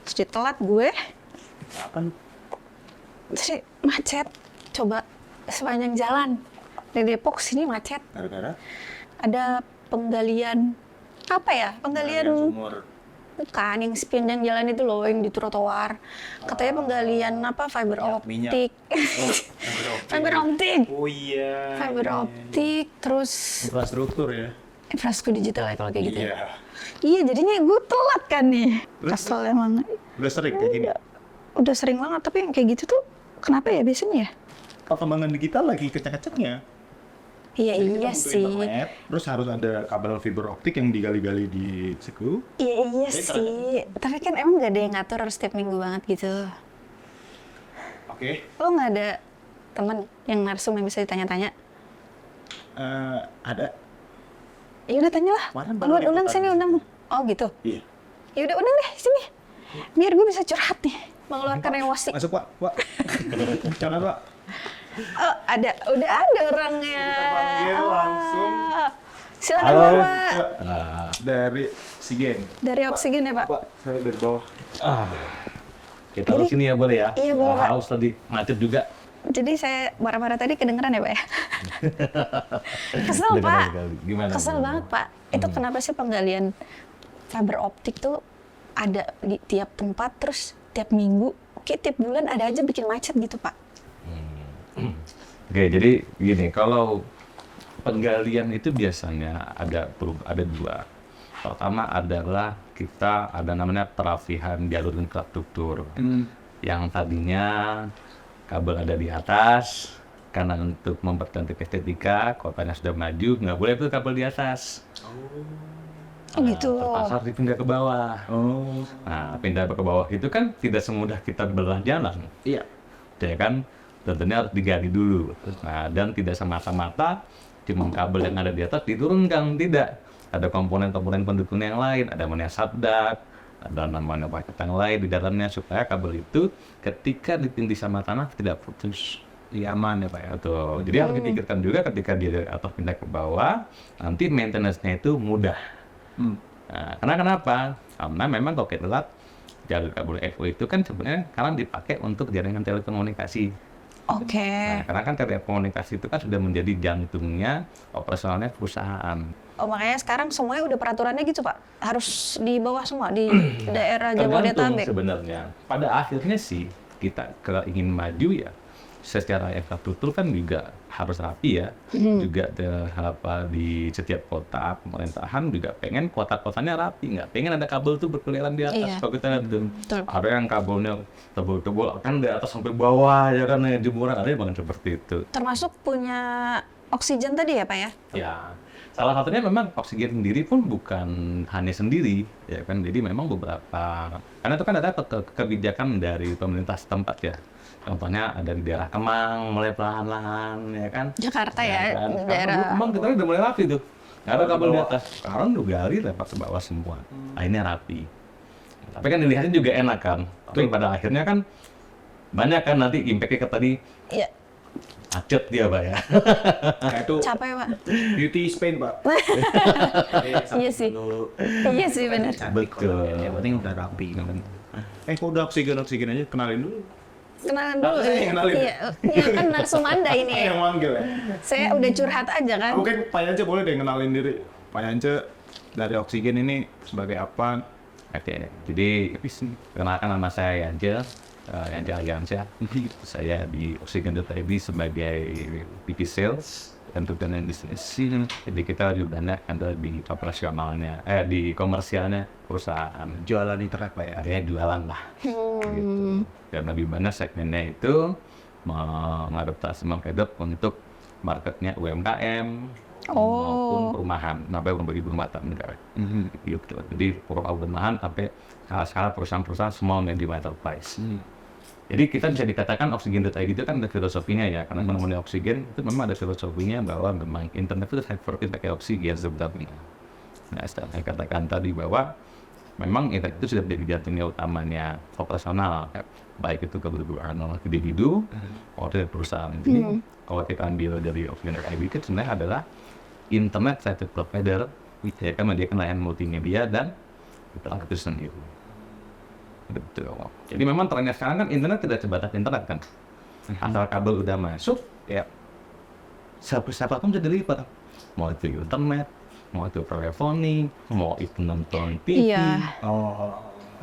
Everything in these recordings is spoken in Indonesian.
Terus ditelat gue, Apa? terus macet. Coba sepanjang jalan dari Depok sini macet. Gara-gara? Ada penggalian apa ya? Penggalian sumur. bukan yang sepanjang jalan itu loh, yang di trotoar. Katanya penggalian apa? Fiber Minyak. optik. Fiber optik. Oh iya. Fiber optik, terus Infrastruktur ya. infrastruktur digital ya kalau kayak gitu. Iya. Iya, jadinya gue telat kan nih. Terus? Kesel emang. Udah sering kayak gini. Udah sering banget, tapi yang kayak gitu tuh kenapa ya biasanya ya? Perkembangan digital lagi kencang-kencangnya. Iya, Jadi kita iya butuh sih. internet, terus harus ada kabel fiber optik yang digali-gali di situ. Iya, iya Jadi sih. Tapi kan emang gak ada yang ngatur harus setiap minggu banget gitu. Oke. Lo gak ada teman yang narsum yang bisa ditanya-tanya? Ada. Ya udah tanya lah. Kemarin baru Undang liputan sini, di undang. Oh gitu. Iya. Ya udah undang deh sini. Biar gue bisa curhat nih, mengeluarkan emosi. Masuk Pak. Pak. Jangan Pak. Oh, udah ada orangnya. Kita panggil langsung. Silakan Halo. Bapak. Dari Sigen. Dari oksigen ya Pak? Pak, saya dari bawah. Kita taruh sini ya boleh ya? Iya, boleh, Pak. Haus tadi, macet juga. Jadi saya marah-marah tadi kedengeran ya Pak ya? Kesel Kedengeran Pak. sekali. Gimana? Kesel banget Pak. Itu kenapa sih penggalian fiber optik tuh ada di tiap tempat, terus tiap minggu, kayak tiap bulan ada aja bikin macet gitu Pak. Oke, jadi gini, kalau penggalian itu biasanya ada dua. Pertama adalah kita ada namanya perapihan jalur infrastruktur. Yang tadinya kabel ada di atas, karena untuk mempercantik estetika, kotanya sudah maju, nggak boleh tuh kabel di atas. Oh gitu. Terpaksa dipindah ke bawah. Oh. Nah, pindah ke bawah itu kan tidak semudah kita belah jalan. Iya. Ya kan, tentunya harus digali dulu. Nah, dan tidak semata-mata cuma kabel yang ada di atas diturunkan, tidak. Ada komponen-komponen pendukung yang lain, ada namanya subduct, ada namanya paket yang lain di dalamnya, supaya kabel itu ketika ditindih sama tanah tidak putus. Iya aman ya Pak ya. Tuh. Jadi harus dipikirkan juga ketika dia atau pindah ke bawah, nanti maintenance-nya itu mudah. Nah, karena kenapa? Karena memang kalau kita lihat jalur kabel FO itu kan sebenarnya sekarang dipakai untuk jaringan telekomunikasi. Oke. Nah, karena kan telekomunikasi itu kan sudah menjadi jantungnya operasionalnya perusahaan. Oh makanya sekarang semuanya udah peraturannya gitu Pak? Harus di bawah semua, di daerah Tergantung Jabodetabek? sebenarnya. Pada akhirnya sih kita kalau ingin maju ya, secara infrastruktur kan juga harus rapi ya. Juga di setiap kota pemerintahan juga pengen kota-kotanya rapi, nggak pengen ada kabel tuh berkeliaran di atas. Iya. Kalau kita lihat tuh, Betul. ada yang kabelnya tebal-tebal kan dari atas sampai bawah ya kan, ya jemuran, ada yang banget seperti itu. Termasuk punya oksigen tadi ya Pak ya? Ya, salah satunya memang oksigen sendiri pun bukan hanya sendiri, ya kan. Jadi memang beberapa, karena itu kan ada kebijakan dari pemerintah setempat ya. Contohnya ada di daerah Kemang, mulai perlahan-lahan, ya kan. Jakarta ya, kan? daerah. Karena Kemang kita udah mulai rapi tuh. Nggak ada kabel di atas. Sekarang udah gali lempar ke bawah semua. Nah, ini rapi. Tapi kan dilihatnya juga enak kan. Tapi pada akhirnya kan banyak kan nanti impact-nya ke tadi Iya, macet dia Pak ya. Nah itu capek Pak. beauty Spain Pak. Iya sih. Iya sih benar. Betul. Yang penting udah rapi kan. Kok udah oksigen aja kenalin dulu. Kenalan dulu. Kenalin. Iya, iya kan narsum Anda ini. Yang manggil ya. Saya udah curhat aja kan. Mungkin Pak Yance boleh deh kenalin diri. Pak Yance dari oksigen ini sebagai apa? Oke, jadi kenalkan nama saya Yance, Yance Alliansyah. Saya di Oksigen.id sebagai VP Sales dan tujuan bisnis. Jadi kita juga ada di operasionalnya, di komersialnya perusahaan. Jualan internet Pak ya. Artinya jualan lah. Gitu. Dan lebih banyak segmennya itu mengadaptasi mengedep untuk marketnya UMKM maupun perumahan, sampai berbagi rumah tangga. Gitu. Jadi perumahan sampai skala perusahaan-perusahaan small medium enterprise. Jadi kita bisa dikatakan Oksigen.id itu kan ada filosofinya ya, karena menemani oksigen itu memang ada filosofinya bahwa memang internet itu seperti pakai oksigen sebenarnya. Nah, saya katakan tadi bahwa memang internet itu sudah menjadi jantungnya utamanya operasional, baik itu kebutuhan individu atau dari perusahaan. Jadi kalau kita ambil dari Oksigen.id itu sebenarnya adalah internet service provider, ya kan, menyediakan layanan multimedia dan itu sendiri. Betul. Jadi memang trennya sekarang kan internet tidak sebatas internet kan. Asal kabel udah masuk, ya siapapun bisa deliver. Mau itu internet, mau itu teleponi, mau itu nonton TV. Iya. Oh,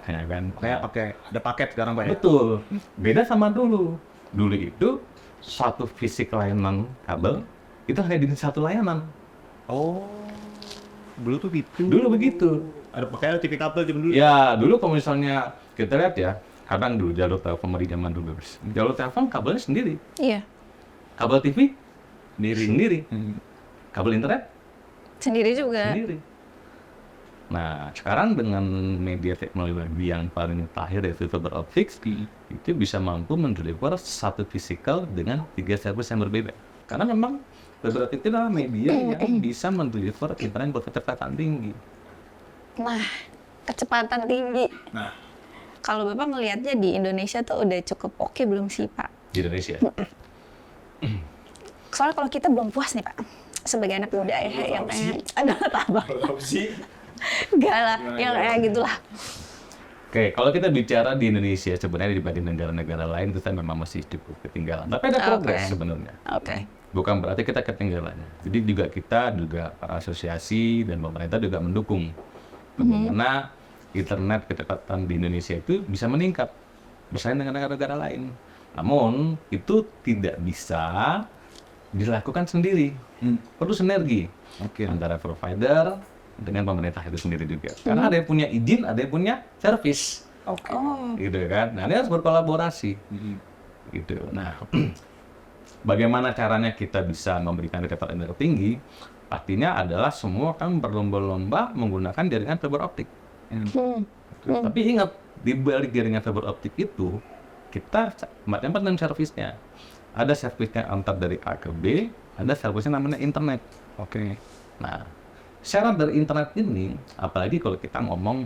Ya kan? kayak pakai ada paket sekarang Pak ya? Betul. Beda sama dulu. Dulu itu satu fisik layanan kabel itu hanya di satu layanan. Oh, dulu tuh gitu. Dulu begitu. Ada pakai TV kabel zaman dulu. Ya, dulu kalau misalnya kita lihat ya, kadang dulu jalur telepon di zaman dulu. Jalur telepon kabelnya sendiri. Iya. Kabel TV sendiri. Kabel internet Sendiri juga. sendiri. Nah, sekarang dengan media teknologi yang paling terakhir yaitu fiber optik, itu bisa mampu mendeliver satu fisikal dengan 3 service yang berbeda. Karena memang fiber optik itu adalah media yang bisa mendeliver internet berkecepatan tinggi. Nah, kecepatan tinggi. Nah, Kalau Bapak melihatnya di Indonesia tuh udah cukup oke belum sih, Pak? Di Indonesia. Soalnya kalau kita belum puas nih, Pak. Sebagai anak muda ya, yang pengen... Aduh, apa? apa sih? Enggak lah, yang kayak gitulah. Oke, kalau kita bicara di Indonesia sebenarnya dibanding negara-negara lain kita memang masih cukup ketinggalan. Tapi ada progres Oke. sebenarnya. Oke. Bukan berarti kita ketinggalan. Jadi kita juga para asosiasi dan pemerintah juga mendukung bagaimana internet kecepatan di Indonesia itu bisa meningkat bersaing dengan negara-negara lain. Namun itu tidak bisa dilakukan sendiri. Perlu sinergi Oke. antara provider dengan pemerintah itu sendiri juga. Karena ada yang punya izin, ada yang punya servis. Oke. Oh, Gitu kan. Nah, ini harus berkolaborasi. Gitu. Nah, bagaimana caranya kita bisa memberikan kecepatan internet tinggi? Pastinya adalah semua kan berlomba-lomba menggunakan jaringan fiber optik. Tapi ingat, di balik jaringan fiber optik itu, kita macam-macam servisnya. Ada servisnya antar dari A ke B, ada servisnya namanya internet. Oke. Nah, syarat dari internet ini, apalagi kalau kita ngomong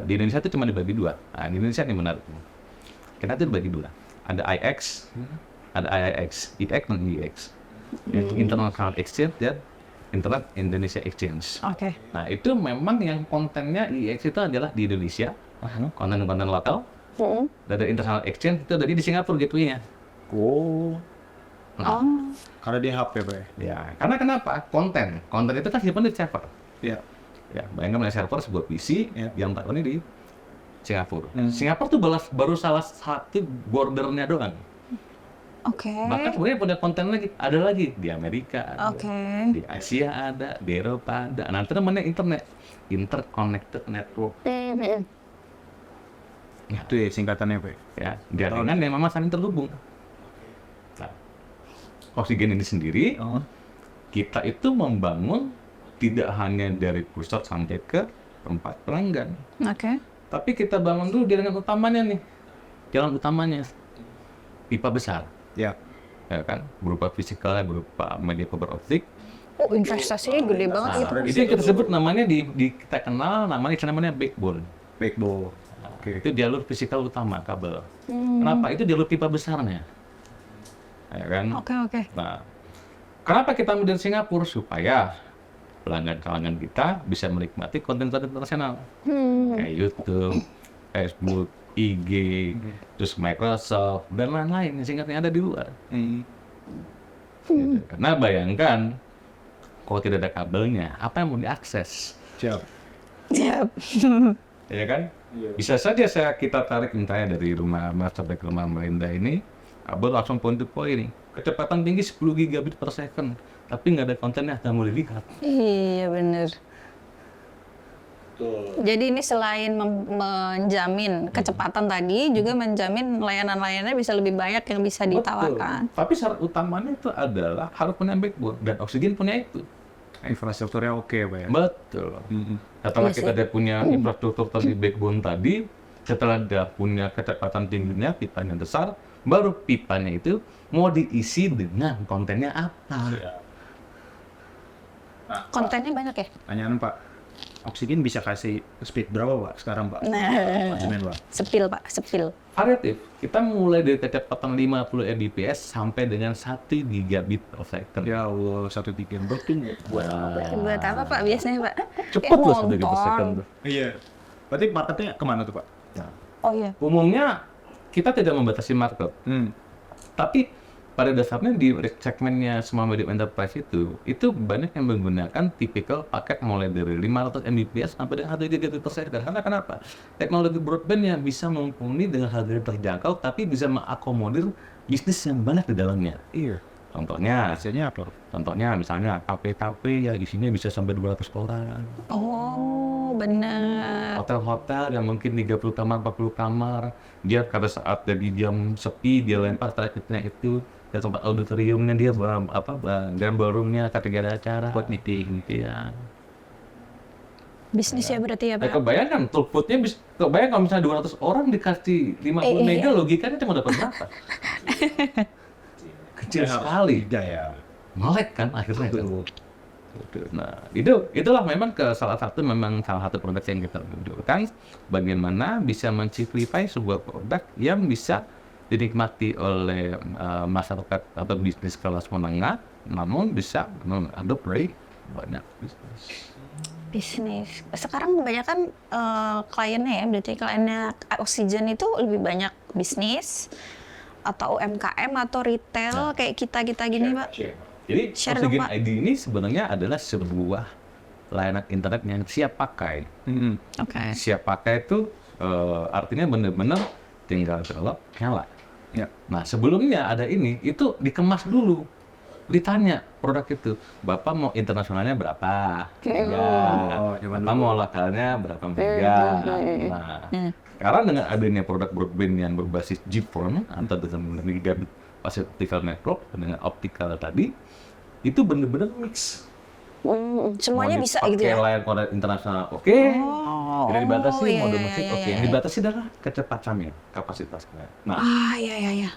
di Indonesia itu cuma dibagi dua. Nah, di Indonesia ini menarik. Kita itu dibagi dua. Ada IX, ada IIX, IX dan IX. International Exchange dan Internet Indonesia Exchange. oke. Nah, itu memang yang kontennya IX itu adalah di Indonesia, konten-konten lokal. Dan dari International Exchange itu dari di Singapura gateway-nya. Oh. Nah, Oh, Karena dia HP Pak ya? ya, karena kenapa? Konten itu kan simpan di server. Iya. Ya, bayangkan punya server sebuah PC Ya. yang taruhnya di Singapura. Singapura tuh baru salah satu bordernya doang. oke. Bahkan sebenarnya punya konten lagi, ada lagi di Amerika, ada, Oke. di Asia ada, di Eropa ada. Nah, itu namanya internet, interconnected network. Itu ya singkatannya Pak. Ya, jaringan yang memang saling terhubung. Nah, oksigen ini sendiri, kita itu membangun tidak hanya dari pusat sampai ke tempat pelanggan. Oke. Tapi kita bangun dulu jaringan utamanya nih. Jalan utamanya. Pipa besar. Ya. Ya kan? Berupa fisikal, berupa media fiber optik. Oh, investasinya gede banget itu. Itu yang kita sebut namanya kita kenal namanya backbone. Backbone. Oke. Itu jalur fisikal utama kabel. Kenapa? Itu jalur pipa besarnya. Ya kan? Oke, oke. Nah, kenapa kita ambil dari Singapura? Supaya pelanggan-pelanggan kita bisa menikmati konten-konten internasional. Kayak YouTube, Facebook, IG, terus Microsoft, dan lain-lain yang singkatnya ada di luar. Gitu. Karena bayangkan, kalau tidak ada kabelnya, apa yang mau diakses? Siap. Siap. Ya kan? Bisa saja kita tarik misalnya dari rumah Mas sampai ke rumah Melinda ini, kabel langsung point to point ini. Kecepatan tinggi 10 gigabit per second, tapi nggak ada kontennya, nggak mau dilihat. Iya, bener. Jadi ini selain menjamin kecepatan tadi, juga menjamin layanan-layanannya bisa lebih banyak yang bisa ditawarkan. Betul. Tapi syarat utamanya itu adalah harus punya backbone, dan oksigen punya itu. Infrastrukturnya oke Pak ya? Betul. Setelah Iya kita sih. ada punya infrastruktur tadi backbone tadi, setelah dia punya kecepatan tingginya, pipanya besar, baru pipanya itu mau diisi dengan kontennya apa. Kontennya banyak ya? Tanyaan Pak. Oksigen bisa kasih speed berapa Pak sekarang Pak? Nah, Konsumen Pak. sepil Pak, sepil. Variatif, kita mulai dari kecepatan 50 Mbps sampai dengan 1 gigabit per second. Ya Allah, 1 berarti buat Buat apa Pak biasanya Pak? Cepat loh 1 gigabit per nonton. second. Iya. Berarti marketnya kemana tuh Pak? Oh iya. Umumnya kita tidak membatasi market, tapi pada dasarnya di segmennya semua medium enterprise itu banyak yang menggunakan tipikal paket mulai dari 500 Mbps sampai dengan 1 gigabit per second. Karena kenapa? Teknologi broadband yang bisa mumpuni dengan harga yang terjangkau, tapi bisa mengakomodir bisnis yang banyak di dalamnya. Iya. Contohnya, Hasilnya apa? contohnya misalnya kafe-kafe yang isinya bisa sampai 200 orang. Oh, benar. Hotel-hotel yang mungkin 30 kamar, 40 kamar, dia pada saat dari jam sepi dia lempar targetnya itu, dan tempat auditoriumnya dia dan ballroomnya ketika ada acara buat meeting ya. Bisnis ya berarti ya Nah, Pak. kebayangkan throughputnya bisa, kebayang kalau misalnya 200 orang dikasih 50 mega, logikanya cuma dapat berapa? Kecil sekali. Ya. Melek kan akhirnya itu. Nah, itulah memang salah satu produk yang kita tunjukkan bagaimana bisa mensimplify sebuah produk yang bisa dinikmati oleh masyarakat atau bisnis kelas menengah, namun bisa mengadopsi banyak Bisnis. Sekarang kebanyakan kliennya ya, berarti kliennya Oksigen itu lebih banyak bisnis atau UMKM atau retail kayak kita gini Pak. Jadi Share dong, Oksigen Pak. ID ini sebenarnya adalah sebuah layanan internet yang siap pakai. Oke. Siap pakai itu artinya benar-benar tinggal download, nyala. Ya. Nah sebelumnya ada ini, itu dikemas dulu. Ditanya produk itu, Bapak mau internasionalnya berapa? Bapak mau lokalnya berapa mega? Nah, sekarang dengan adanya produk broadband yang berbasis GPON atau dengan gigabit optical network dengan optical tadi, itu benar-benar mix. Semuanya Mau bisa dipakai gitu ya. layar koneksi internasional, oke. Tidak dibatasi, iya, mau iya, domestik, iya, oke. iya, Yang iya. dibatasi adalah kecepatannya, kapasitasnya. Nah, Iya.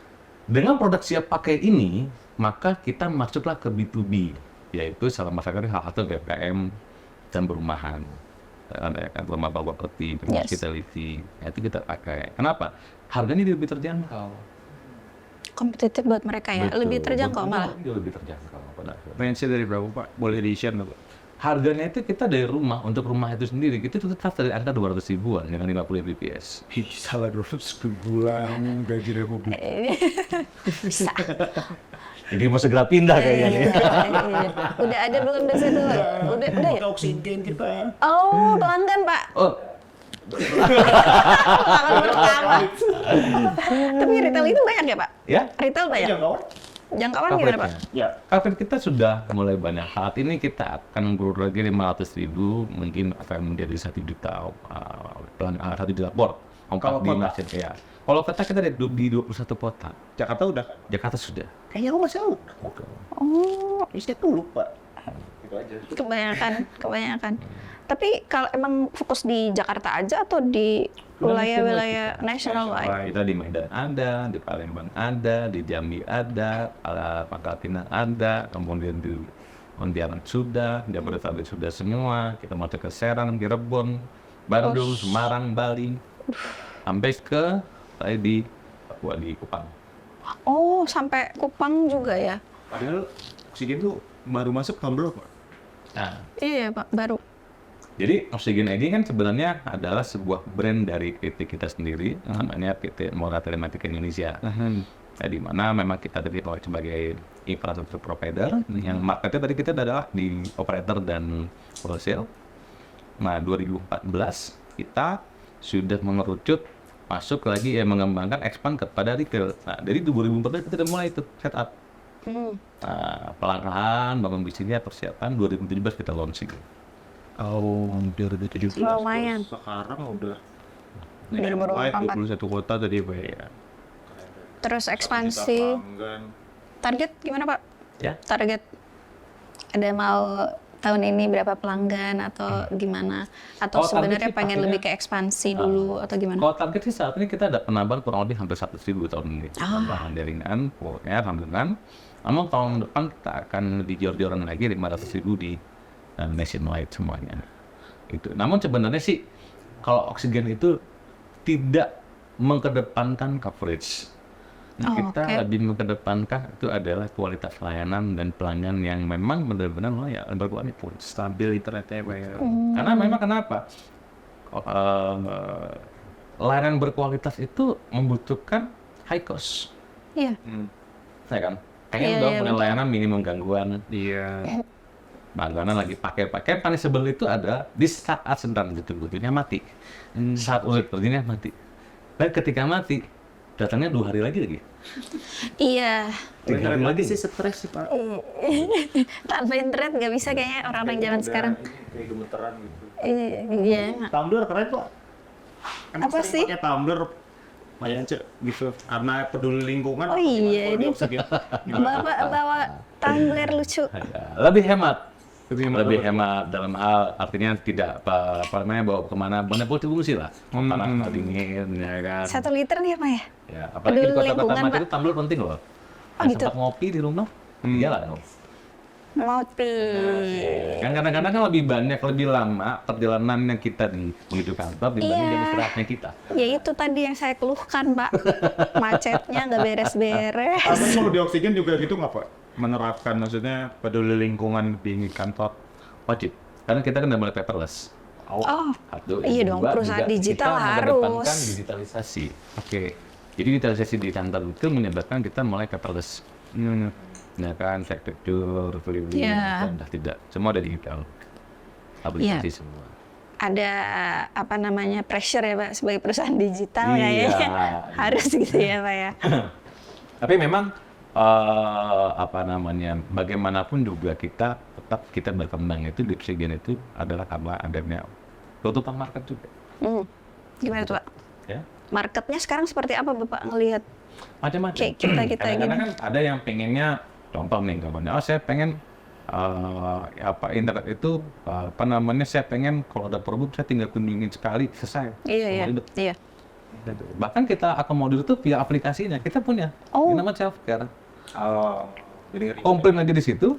dengan produk siap pakai ini, maka kita masuklah ke B2B, yaitu salah satunya hal satu BPM dan perumahan. Ada kan rumah properti, hospitality, itu kita pakai. Kenapa? Harganya lebih terjangkau. Kompetitif buat mereka ya, Betul. lebih terjangkau Betul, malah. dia lebih terjangkau pada akhirnya. Range-nya dari berapa Pak? Boleh di-share nggak Pak? Harganya itu kita dari rumah, untuk rumah itu sendiri, kita tetap dari angka 200 ribuan dengan 50 Mbps. Salah 200 bulan gaji Republik. Bisa. Jadi mau segera pindah kayaknya nih. Udah ada belum di situ? Udah ya? Oksigen kita. Oh, pelanggan Pak. Oh, Pelanggan pertama. Tapi retail itu banyak ya Pak? ya. Retail banyak. Jangkauan gimana Pak? Ya. Coverage kita sudah mulai banyak. Saat ini kita akan grow lagi 500.000, mungkin akan menjadi 1 juta pelanggan, 1 juta port. Kalau Di kota? masjid ya. Kalau kota kita di 21 kota. Jakarta udah. Jakarta sudah. Kayaknya aku masih out. Oh, Saya tuh lupa. Itu aja. kebanyakan. Tapi kalau emang fokus di Jakarta aja atau di wilayah-wilayah nationwide? Kita di Medan ada, di Palembang ada, di Jambi ada, Pangkal Pinang ada, kemudian di Pontianak sudah, di Jabodetabek sudah semua. Kita masuk ke Serang, Cirebon, Bandung, Semarang, Bali, sampai ke di Papua, di Kupang. Oh, sampai Kupang juga ya? Padahal Oksigen tuh baru masuk tahun berapa? Nah, Iya Pak, baru. jadi Oksigen ID kan sebenarnya adalah sebuah brand dari PT kita sendiri, namanya PT Mora Telematika Indonesia. Nah, di mana memang kita terlibat sebagai infrastruktur provider, yang marketnya tadi kita adalah di operator dan wholesale. Nah, 2014 kita sudah mengerucut masuk lagi mengembangkan expand kepada retail. Nah, dari 2014 kita sudah mulai itu setup. Nah, pelan-pelan bangun bisnisnya, persiapan 2017 kita launching. Oh, 2017. Lumayan. Sekarang udah. Dari baru Nationwide, 4. 21 kota tadi Pak ya. Terus ekspansi. Target gimana Pak? Ya. Target ada mau tahun ini berapa pelanggan atau gimana? Atau Oh, target sebenarnya sih pengen pastinya- lebih ke ekspansi dulu atau gimana? Kalau target sih saat ini kita ada penambahan kurang lebih hampir 100.000 tahun ini. Penambahan jaringan, pokoknya alhamdulillah. Namun tahun depan kita akan lebih jor-joran lagi 500.000 di nationwide semuanya. Itu. Namun sebenarnya sih kalau Oksigen itu tidak mengedepankan coverage. Oh, Kita oke. lebih mengedepankan itu adalah kualitas layanan dan pelanggan yang memang benar-benar loyal, berkualitas. Stabil internetnya Pak ya. Karena memang kenapa? Layanan berkualitas itu membutuhkan high cost. Iya. Saya kan pengen Iya, dong iya, punya betul. layanan minimum gangguan. Iya. Langganan lagi pakai punishable itu ada di saat sedang betul-betulnya mati, saat ulit betulnya mati, dan ketika mati datangnya 2 hari lagi. Iya. 3 hari lagi. sih stres sih Pak. Tanpa internet nggak bisa kayaknya orang-orang zaman sekarang. Kayak gemeteran gitu. Iya. Tumblr keren Pak. Emang Apa sering sih? pakai Tumblr lumayan cek gitu karena peduli lingkungan. Oh iya, ini Oksigen. Bapak bawa tumbler lucu. Ya, lebih hemat. Lebih Hemat dalam hal artinya tidak apa namanya bawa kemana mana fungsi lah, panas dingin ya kan. 1 liter nih apa ya? Ya, apalagi di Peduli kota-kota lingkungan, mati Pak. itu tumbler penting loh. Oh, gitu. Sempat ngopi di rumah, iyalah dong. Ngopi. Kan kadang-kadang kan lebih lama perjalanan yang kita menuju kantor dibanding Iya. jam istirahatnya kita. Ya itu tadi yang saya keluhkan, Pak. Macetnya nggak beres-beres. Apa kalau di Oksigen juga gitu nggak Pak? Menerapkan maksudnya peduli lingkungan di kantor. Wajib. Karena kita kan udah mulai paperless. Oh, Satu, iya yang dong, kedua perusahaan juga digital kita harus. mengedepankan digitalisasi. Oke. Jadi digitalisasi di kantor itu menyebabkan kita mulai paperless. Ya kan, sektor, delivery, Iya. sudah tidak. Semua ada digital. Aplikasi semua. Ada apa namanya pressure ya, Pak, sebagai perusahaan digital Iya. kayaknya harus gitu ya, Pak ya. Tapi memang apa namanya, bagaimanapun juga kita berkembang itu di Oksigen itu adalah karena adanya tutupan market juga. Gimana tuh, Pak? Ya. Marketnya sekarang seperti apa, Bapak ngelihat? Macam-macam. Kayak kita Kadang-kadang gini. kan ada yang pengennya, contoh nih, saya pengen internet itu apa namanya, saya pengen kalau ada problem saya tinggal kunjungin sekali selesai. Iya, iya. Seumur hidup. Iya. Bahkan kita akomodir itu via aplikasinya, kita punya. Oh. Ini namanya self-care. Oh. Jadi Komplain aja di situ,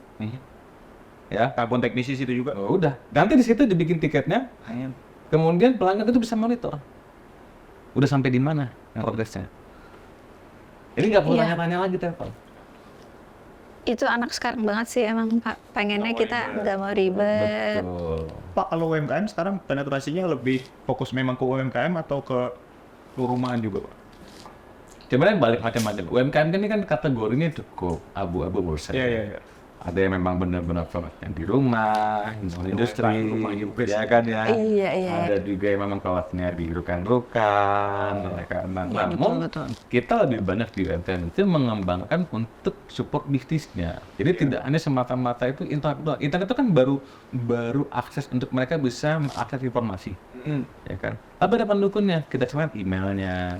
ya. karbon teknisi situ juga. Oh, udah. Nanti di situ dibikin tiketnya, kemudian pelanggan itu bisa monitor. Udah sampai di mana progresnya. Ini nggak perlu Iya. tanya-tanya lagi telepon. Itu anak sekarang banget sih emang, Pak. Pengennya kita nggak mau ribet. Betul. Pak, kalau UMKM sekarang penetrasinya lebih fokus memang ke UMKM atau ke perumahan juga Pak? Sebenarnya balik macam-macam. UMKM kan ini kan kategorinya cukup abu-abu menurut saya. Iya. Ada yang memang benar-benar yang di rumah, non industri, rumah juga ya sih. kan ya. Iya, iya. Ada juga yang memang kawasannya di rukan-rukan, ya kan. Nah, Iya, namun betul. kita lebih banyak di UMKM itu mengembangkan untuk support bisnisnya. Jadi tidak hanya semata-mata itu internet doang. Internet itu kan baru akses untuk mereka bisa mengakses informasi, ya kan. Tapi ada pendukungnya. Kita cuma emailnya.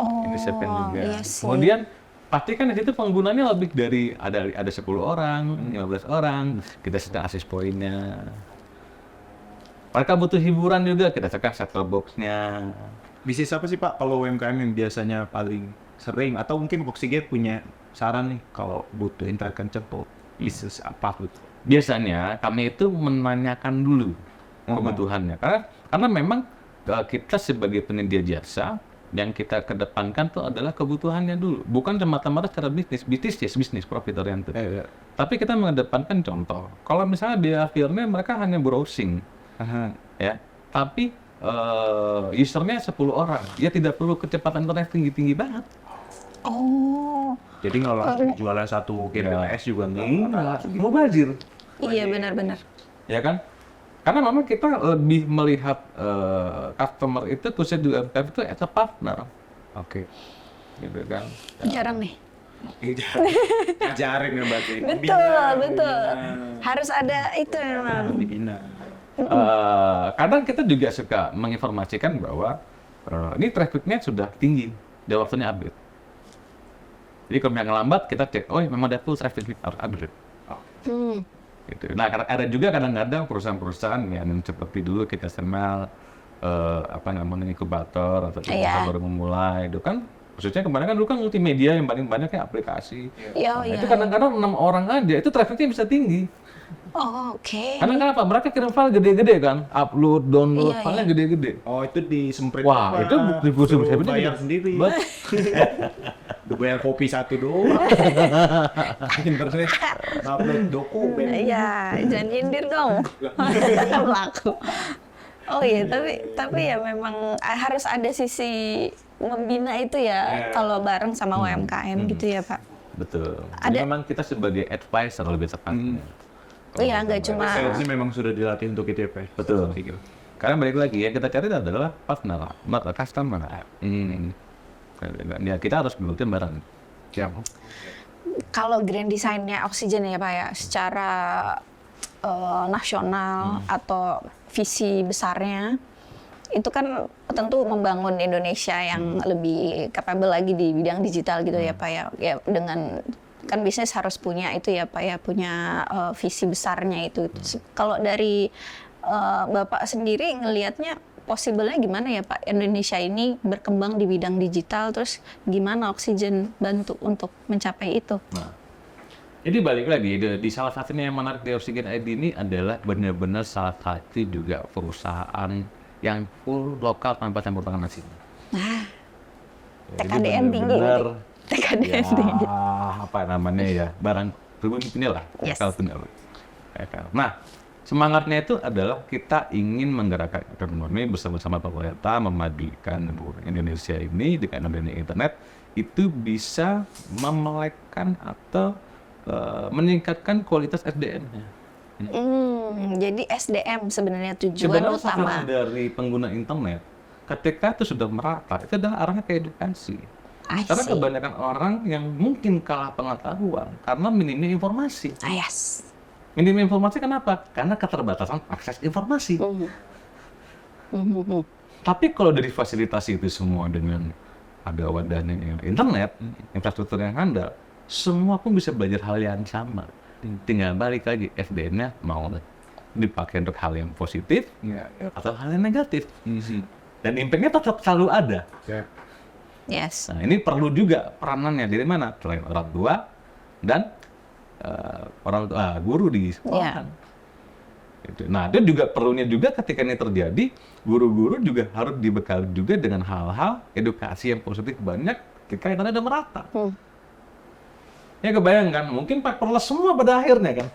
Oh, Ini siapin juga. iya sih. Kemudian pastikan di situ penggunanya lebih dari ada 10 orang, 15 orang, kita sedang akses poinnya. Mereka butuh hiburan juga, kita cekan set-top box-nya. Bisnis apa sih Pak kalau UMKM yang biasanya paling sering atau mungkin Oksigen punya saran nih kalau butuh internet kenceng tuh bisnis apa gitu? Biasanya kami itu menanyakan dulu kebutuhannya, karena memang kita sebagai penyedia jasa yang kita kedepankan tuh adalah kebutuhannya dulu, bukan semata-mata secara bisnis profit oriented. Tapi kita mengedepankan contoh, kalau misalnya behaviornya mereka hanya browsing, ya, tapi usernya 10 orang, ya tidak perlu kecepatan internet tinggi banget. Oh, Jadi kalau langsung jualan satu KPS juga enggak. Mau bazir, iya benar-benar. ya kan? Karena memang kita lebih melihat customer itu khususnya di UMKM itu as a partner. Oke. Gitu kan. Jarang nih. Ajarin ya berarti. Betul. Harus ada itu memang. Dibina. Kadang kita juga suka menginformasikan bahwa ini trafficnya sudah tinggi, dia waktunya update. Jadi kalau yang lambat kita cek, oh memang ada full traffic harus update. Gitu. Nah, ada juga kadang-kadang perusahaan-perusahaan yang seperti dulu kita kenal apa namanya inkubator atau Iya. baru memulai itu kan, khususnya kemarin kan dulu kan multimedia yang paling banyak kayak aplikasi. Iya, Nah, iya. itu kadang-kadang 6 orang aja itu trafficnya bisa tinggi. Oh, oke. Karena kenapa? Mereka kirim file gede-gede kan, upload, download, Iya, filenya gede-gede. Oh, itu disemprit. Wah, apa? itu distribusi Suruh berbeda. bayar sendiri. Bayar kopi 1 doang. Internet upload dokumen. Iya, jangan nyindir dong. Laku. Oh iya, tapi ya memang harus ada sisi membina itu ya, kalau bareng sama UMKM gitu ya, Pak. Betul. Ada- Jadi memang kita sebagai advisor lebih tepatnya. Oh iya, nggak cuma Sales ini memang sudah dilatih untuk itu ya, Pak. Betul. Pikir. Karena balik lagi yang kita cari adalah partner, customer. Ya kita harus buildin bareng. Siap. kalau grand design-nya Oxygen ya, Pak ya, secara nasional atau visi besarnya itu kan tentu membangun Indonesia yang lebih capable lagi di bidang digital gitu ya, Pak ya. Ya dengan kan bisnis harus punya itu ya, Pak ya, punya visi besarnya itu. Kalau dari Bapak sendiri ngelihatnya possible-nya gimana ya, Pak, Indonesia ini berkembang di bidang digital, terus gimana Oxygen bantu untuk mencapai itu? Nah, jadi balik lagi di salah satunya yang menarik di Oxygen ID ini adalah benar-benar salah satu juga perusahaan yang full lokal tanpa campur tangan asing. Nah, Jadi TKDN tinggi. benar-benar, TKDN ya, tinggi. apa namanya ya, barang berbunyi inilah. Yes. Nah, semangatnya itu adalah kita ingin menggerakkan ekonomi bersama-sama pemerintah, memajukan Indonesia ini dengan adanya internet itu bisa memelekkan atau meningkatkan kualitas SDM-nya. Jadi SDM sebenarnya tujuan Sebenarnya utama. sasaran dari pengguna internet ketika itu sudah merata, itu adalah arahnya ke edukasi. I Karena see. kebanyakan orang yang mungkin kalah pengetahuan karena minimnya informasi. Ah, yes. Minimnya informasi kenapa? Karena keterbatasan akses informasi. Tapi kalau dari fasilitasi itu semua dengan ada wadahnya internet, infrastruktur yang handal, semua pun bisa belajar hal yang sama. Tinggal balik lagi SDM-nya mau dipakai untuk hal yang positif atau hal yang negatif. Dan impact-nya tetap selalu ada. Yes. Nah, ini perlu juga peranannya dari mana? Selain orang tua dan guru di sekolah. Gitu. Nah, itu juga perlunya juga ketika ini terjadi, guru-guru juga harus dibekali juga dengan hal-hal edukasi yang positif banyak ketika internet udah merata. Ya kebayangkan, mungkin paperless semua pada akhirnya kan.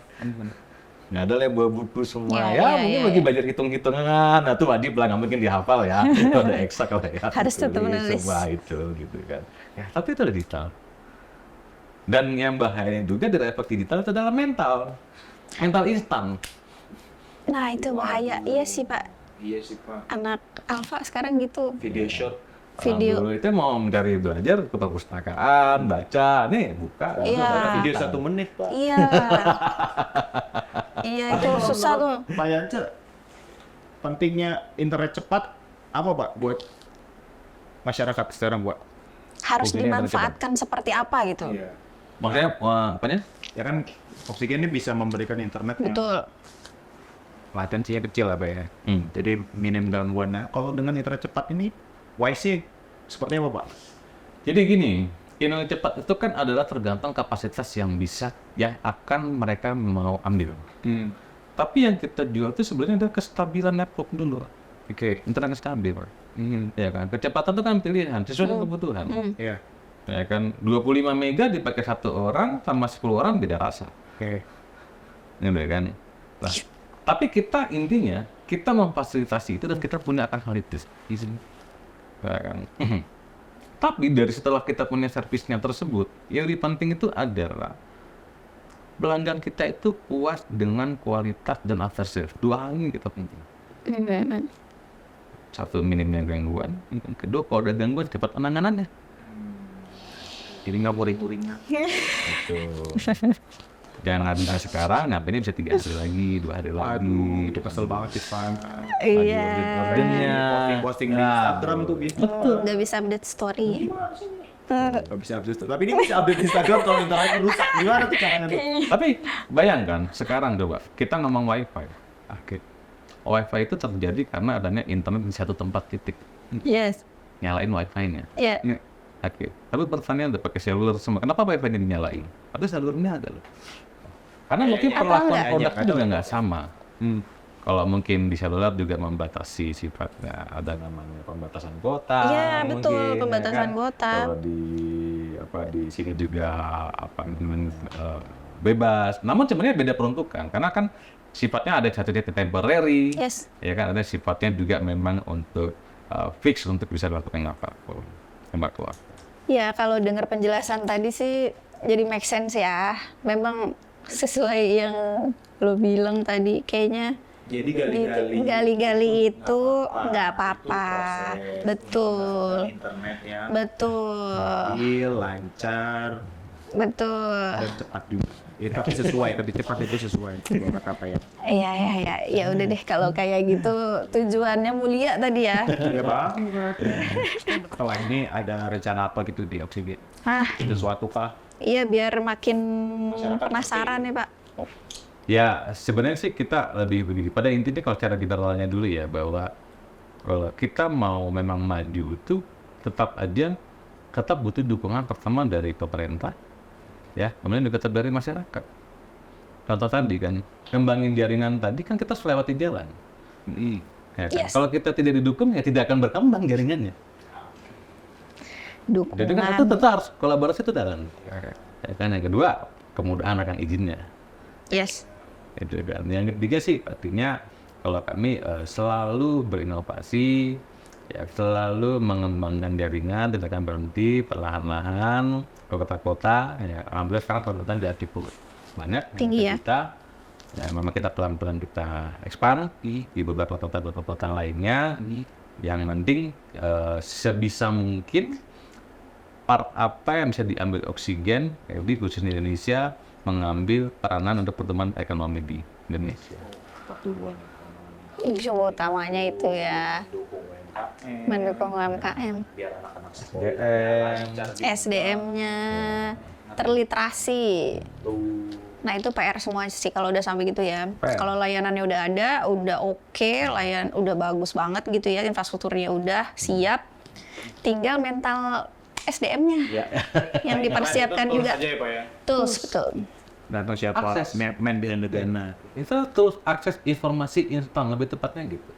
Nggak ada yang bawa buku semua, mungkin lagi belajar hitung-hitungan, nah tuh Wadi nggak mungkin dihafal ya, udah eksak lah ya. Harus tetap menulis. Semua itu gitu kan. Ya, tapi itu udah digital. Dan yang bahayanya juga dari efek digital itu adalah mental instan. Nah, itu bahaya. Iya sih, Pak. Iya sih, Pak. Anak Alfa sekarang gitu. Video shot. Video. Dulu itu mau mencari belajar ke perpustakaan, baca, nih buka. Iya. ada Video 1 menit, Pak. Iya. Iya, itu susah tuh. Pak Yance, pentingnya internet cepat apa, Pak, buat masyarakat sekarang, Pak? Harus Fungsinya internet dimanfaatkan seperti apa gitu. Iya. Maksudnya, apanya? Ya kan, Oxygen ini bisa memberikan internet yang Betul. latensinya kecil lah, Pak ya. Jadi minim gangguan. Nah, kalau dengan internet cepat ini, wise-nya seperti apa, Pak? Jadi gini, internet cepat itu kan adalah tergantung kapasitas yang akan mereka mau ambil. Tapi yang kita jual itu sebenarnya ada kestabilan network dulu. Oke, internet stabil. Ya kan, kecepatan itu kan pilihan sesuai dengan kebutuhan. Iya. Ya kan, 25 mega dipakai satu orang sama 10 orang beda rasa. Oke. Gitu kan. Nah, tapi kita intinya kita memfasilitasi itu dan kita punya akan hal itu. Ya kan. Tapi dari setelah kita punya servisnya tersebut, yang lebih penting itu adalah pelanggan kita itu puas dengan kualitas dan after sales. Dua hal ini kita penting. Satu, minimnya gangguan. Yang kedua, kalau ada gangguan cepat penanganannya. Jadi nggak boring-boringnya. Gitu. Jangan ada sekarang, nah ini bisa 3 hari lagi, 2 hari lagi. Aduh, itu kesel banget sih, Pak. Iya. Posting-posting di Instagram tuh gitu. Betul. Nggak bisa update story. Nggak bisa update. Tapi ini bisa update di Instagram kalau internetnya rusak. Gimana tuh caranya tuh? Tapi bayangkan sekarang coba kita ngomong wifi. Oke. Wifi itu terjadi karena adanya internet di satu tempat titik. Yes. Nyalain wifi-nya. Iya. Oke. Tapi pertanyaannya udah pakai seluler semua. Kenapa wifi-nya dinyalain? Padahal selulernya ada loh. Karena mungkin Atau perlakuan enggak? produknya juga nggak sama. Hmm. Kalau mungkin di seluler juga membatasi sifatnya, ada namanya pembatasan kuota. Iya, betul, mungkin, pembatasan kuota. Kalau di sini juga bebas. Namun sebenarnya beda peruntukan, karena kan sifatnya ada satu temporary, Yes. ya kan, ada sifatnya juga memang untuk fix untuk bisa dilakukan apapun. Tembak keluar. Ya, kalau dengar penjelasan tadi sih jadi make sense ya. Memang sesuai yang lo bilang tadi, kayaknya Jadi gali-gali itu nggak apa-apa. Betul, Internetnya betul, stabil, lancar, betul. dan cepat juga. Tapi sesuai, tapi cepat itu sesuai. Apa ya? Ya udah deh kalau kayak gitu tujuannya mulia tadi ya. Ya banget. Setelah ini ada rencana apa gitu di Oksigen? Ah, Sesuatu kah? iya biar makin Masyarakat penasaran ya Pak. Ya, sebenarnya sih kita lebih begini. Pada intinya kalau cara generalnya dulu ya, bahwa kalau kita mau memang maju itu tetap butuh dukungan pertama dari pemerintah, ya, kemudian juga tetap dari masyarakat. Contoh tadi kan, kembangin jaringan tadi kan kita selewati jalan. Ya kan? Yes. Kalau kita tidak didukung ya tidak akan berkembang jaringannya. Jadi kan itu Dukungan. tetap harus kolaborasi itu jalan. Ya kan, yang kedua kemudahan akan izinnya. Yes. Itu kan. Yang ketiga sih artinya kalau kami selalu berinovasi, ya selalu mengembangkan jaringan, tidak akan berhenti perlahan-lahan ke kota-kota. Ya, alhamdulillah sekarang kota-kota sudah cukup banyak. Tinggi ya. Kita, ya memang kita pelan-pelan kita expand di beberapa kota-kota lainnya. Yang penting sebisa mungkin part apa yang bisa diambil Oksigen, di khususnya Indonesia, mengambil peranan untuk pertumbuhan ekonomi di Indonesia. Isu utamanya itu ya mendukung UMKM. SDM-nya terliterasi. Nah itu PR semua sih kalau udah sampai gitu ya. PR. Kalau layanannya udah ada, udah oke, udah bagus banget gitu ya, infrastrukturnya udah siap. Tinggal mental SDM-nya yang dipersiapkan juga. Aja ya, Pak, ya? Tools, betul. Datang siapa? Akses. Man behind the dana. Itu terus akses informasi instan, lebih tepatnya gitu.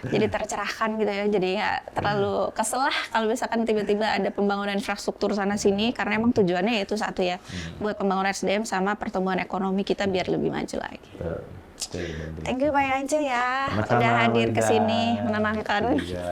Jadi tercerahkan gitu ya, jadi nggak terlalu kesel lah kalau misalkan tiba-tiba ada pembangunan infrastruktur sana sini, karena emang tujuannya itu satu ya, buat pembangunan SDM sama pertumbuhan ekonomi kita biar lebih maju lagi. Thank you Pak Yance ya, udah hadir ke sini menenangkan. Iya.